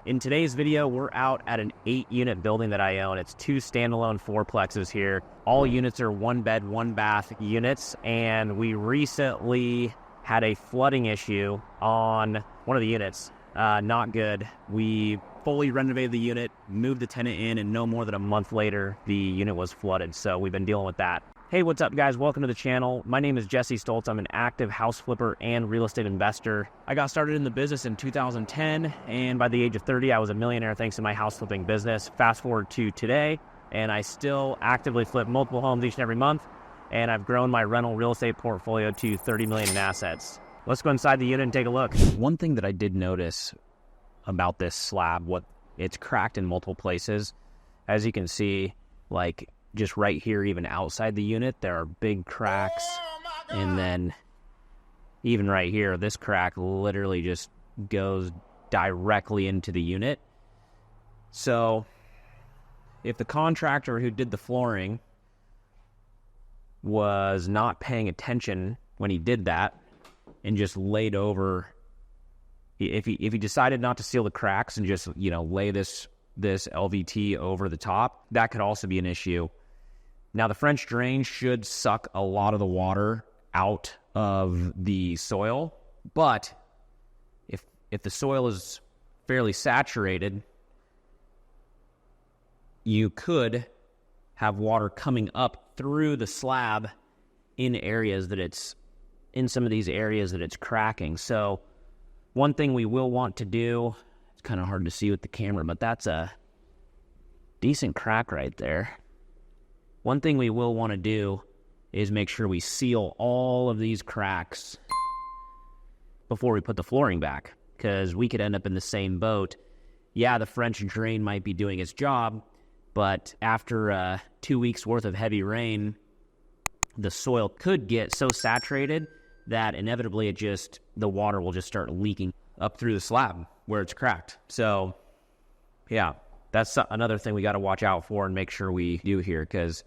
In today's video, we're out at an 8-unit building that I own. It's 2 standalone fourplexes here. All units are 1-bed, 1-bath units, and we recently had a flooding issue on one of the units. Not good. We fully renovated the unit, moved the tenant in, and no more than a month later, the unit was flooded. So we've been dealing with that. Hey, what's up, guys? Welcome to the channel. My name is Jesse Stolz. I'm an active house flipper and real estate investor. I got started in the business in 2010, and by the age of 30, I was a millionaire thanks to my house flipping business. Fast forward to today, and I still actively flip multiple homes each and every month, and I've grown my rental real estate portfolio to $30 million in assets. Let's go inside the unit and take a look. One thing that I did notice about this slab, it's cracked in multiple places. As you can see, like just right here, even outside the unit, there are big cracks. And then even right here, this crack literally just goes directly into the unit. So if the contractor who did the flooring was not paying attention when he did that and just laid over, if he decided not to seal the cracks and just, lay this LVT over the top, that could also be an issue. Now, the French drain should suck a lot of the water out of the soil, but if the soil is fairly saturated, you could have water coming up through the slab in some of these areas that it's cracking. So one thing we will want to do, it's kind of hard to see with the camera, but that's a decent crack right there. One thing we will want to do is make sure we seal all of these cracks before we put the flooring back, because we could end up in the same boat. Yeah, the French drain might be doing its job, but after 2 weeks worth of heavy rain, the soil could get so saturated that inevitably the water will just start leaking up through the slab where it's cracked. So yeah, that's another thing we got to watch out for and make sure we do here, because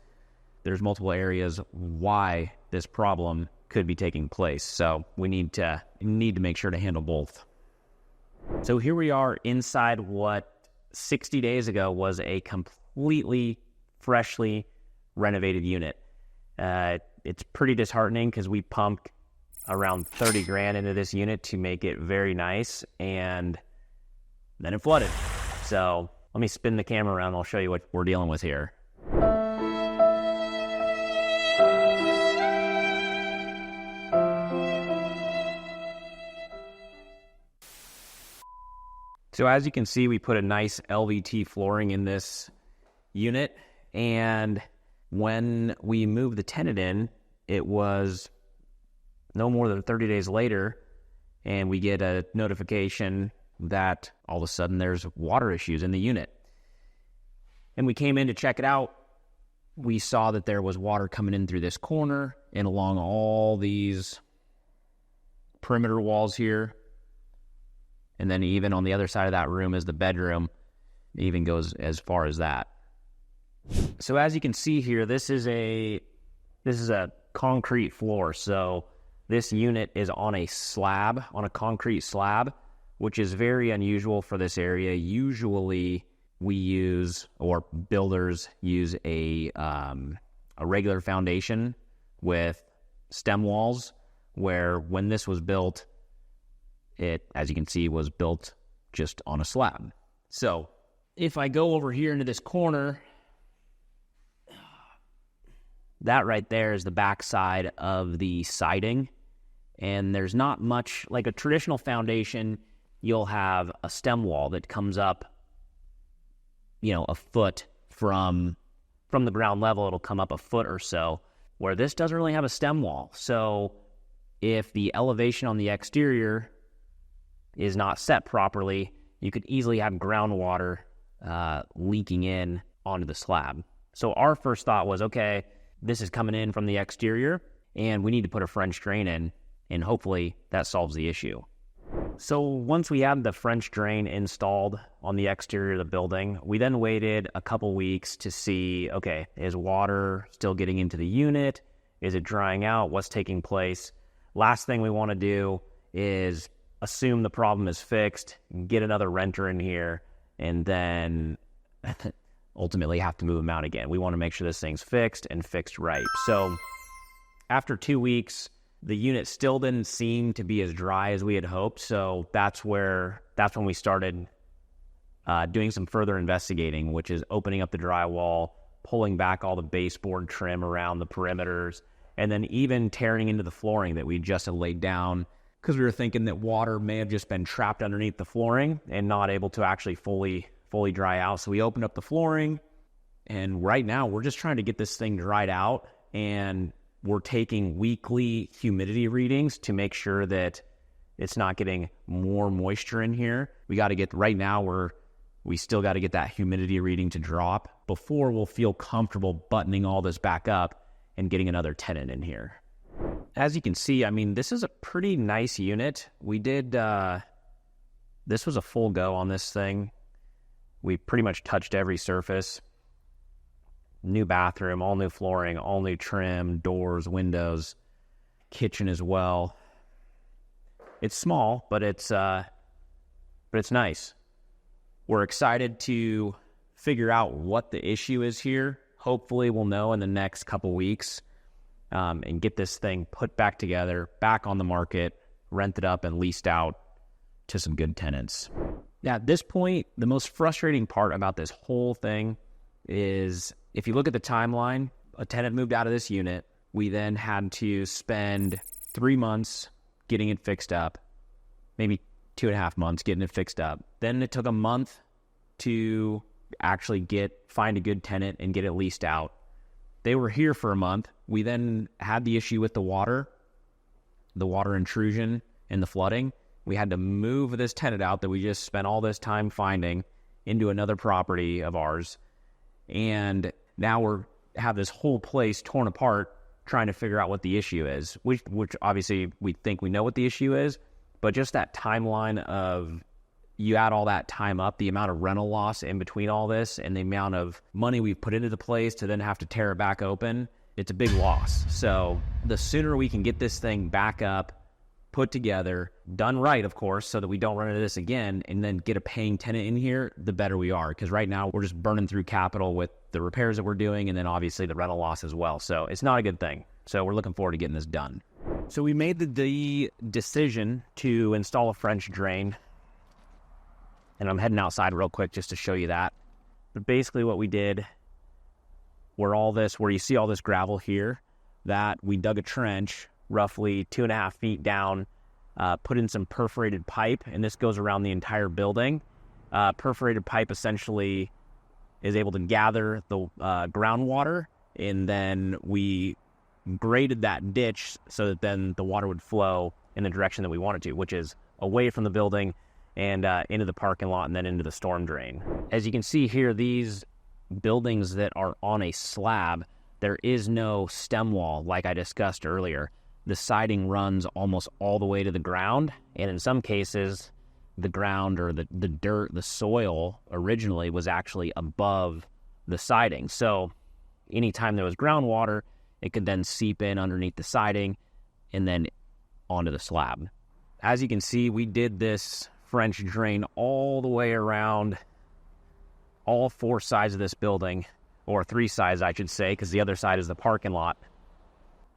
there's multiple areas why this problem could be taking place. So we need to make sure to handle both. So here we are inside what 60 days ago was a completely freshly renovated unit. It's pretty disheartening because we pumped around 30 grand into this unit to make it very nice, and then it flooded. So let me spin the camera around and I'll show you what we're dealing with here. So as you can see, we put a nice LVT flooring in this unit, and when we moved the tenant in, it was no more than 30 days later, and we get a notification that all of a sudden there's water issues in the unit. And we came in to check it out. We saw that there was water coming in through this corner and along all these perimeter walls here. And then even on the other side of that room is the bedroom. It even goes as far as that. So as you can see here, this is a concrete floor. So this unit is on a slab, on a concrete slab, which is very unusual for this area. Usually we use, or builders use a regular foundation with stem walls, where when this was built, it, as you can see, was built just on a slab. So if I go over here into this corner, that right there is the back side of the siding. And there's not much, like a traditional foundation, you'll have a stem wall that comes up, a foot from the ground level. It'll come up a foot or so, where this doesn't really have a stem wall. So if the elevation on the exterior is not set properly, you could easily have groundwater leaking in onto the slab. So our first thought was, okay, this is coming in from the exterior, and we need to put a French drain in, and hopefully that solves the issue. So once we had the French drain installed on the exterior of the building, we then waited a couple weeks to see, okay, is water still getting into the unit? Is it drying out? What's taking place? Last thing we want to do is assume the problem is fixed, get another renter in here, and then ultimately have to move them out again. We want to make sure this thing's fixed and fixed right. So after 2 weeks, the unit still didn't seem to be as dry as we had hoped. So that's when we started doing some further investigating, which is opening up the drywall, pulling back all the baseboard trim around the perimeters, and then even tearing into the flooring that we just had laid down, because we were thinking that water may have just been trapped underneath the flooring and not able to actually fully dry out. So we opened up the flooring, and right now we're just trying to get this thing dried out, and we're taking weekly humidity readings to make sure that it's not getting more moisture in here. We still got to get that humidity reading to drop before we'll feel comfortable buttoning all this back up and getting another tenant in here. As you can see, I mean, this is a pretty nice unit. We did, this was a full go on this thing. We pretty much touched every surface. New bathroom, all new flooring, all new trim, doors, windows, kitchen as well. It's small, but it's nice. We're excited to figure out what the issue is here. Hopefully we'll know in the next couple weeks, and get this thing put back together, back on the market, rented up and leased out to some good tenants. Now, at this point, the most frustrating part about this whole thing is, if you look at the timeline, a tenant moved out of this unit. We then had to spend 3 months getting it fixed up, maybe 2.5 months getting it fixed up. Then it took a month to actually find a good tenant and get it leased out. They were here for a month. We then had the issue with the water intrusion and the flooding. We had to move this tenant out that we just spent all this time finding into another property of ours. And now we have this whole place torn apart trying to figure out what the issue is, which obviously we think we know what the issue is, but just that timeline of, you add all that time up, the amount of rental loss in between all this and the amount of money we've put into the place to then have to tear it back open, it's a big loss. So the sooner we can get this thing back up, put together, done right, of course, so that we don't run into this again, and then get a paying tenant in here, the better we are. Because right now we're just burning through capital with the repairs that we're doing, and then obviously the rental loss as well. So it's not a good thing. So we're looking forward to getting this done. So we made the decision to install a French drain, and I'm heading outside real quick just to show you that. But basically what we did, where you see all this gravel here, that we dug a trench roughly 2.5 feet down, put in some perforated pipe, and this goes around the entire building. Perforated pipe essentially is able to gather the groundwater, and then we graded that ditch so that then the water would flow in the direction that we want it to, which is away from the building and into the parking lot and then into the storm drain. As you can see here, these buildings that are on a slab, there is no stem wall like I discussed earlier. The siding runs almost all the way to the ground, and in some cases, the ground or the dirt, the soil originally was actually above the siding. So anytime there was groundwater, it could then seep in underneath the siding and then onto the slab. As you can see, we did this French drain all the way around all 4 sides of this building, or 3 sides, I should say, because the other side is the parking lot.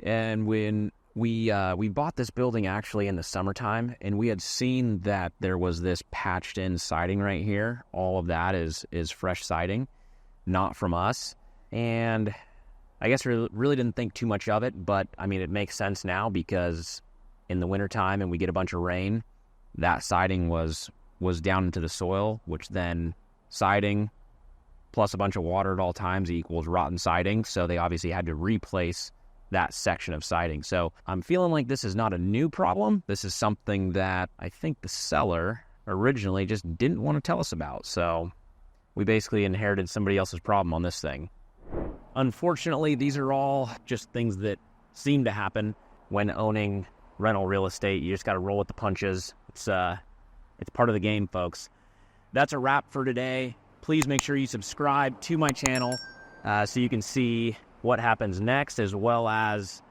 And when we bought this building actually in the summertime, and we had seen that there was this patched in siding right here. All of that is fresh siding, not from us. And I guess we really didn't think too much of it, but I mean, it makes sense now, because in the wintertime and we get a bunch of rain, that siding was down into the soil, which then siding plus a bunch of water at all times equals rotten siding. So they obviously had to replace that section of siding. So I'm feeling like this is not a new problem. This is something that I think the seller originally just didn't want to tell us about. So we basically inherited somebody else's problem on this thing. Unfortunately, these are all just things that seem to happen when owning rental real estate. You just got to roll with the punches. It's part of the game, folks. That's a wrap for today. Please make sure you subscribe to my channel so you can see what happens next, as well as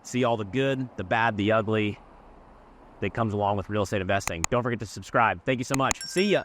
see all the good, the bad, the ugly that comes along with real estate investing. Don't forget to subscribe. Thank you so much. See ya.